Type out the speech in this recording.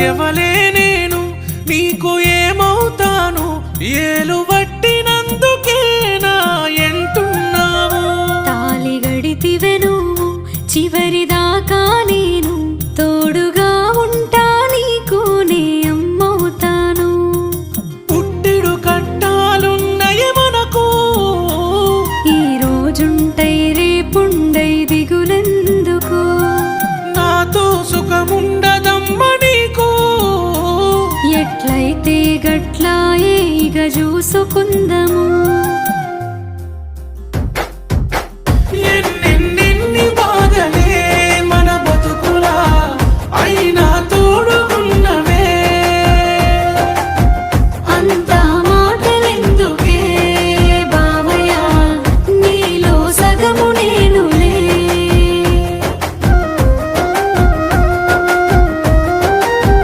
ఎవలే నేను నీకు ఏమవుతాను ఏలు వట్టినందుకే నా ఎంటున్నావు తాలి గడితివె నువ్వు చివరిదాకా నేను తోడుగా ఉంటా నీకు నే అమ్మవుతాను పుట్టిడు కట్టాలున్నయ మనకు ఈ రోజుంటై రేపుండై దిగులెందుకు నాతో సుఖముండదమ్మ నీకు ఎట్లయితే గట్లాయే ఇక చూసుకుందము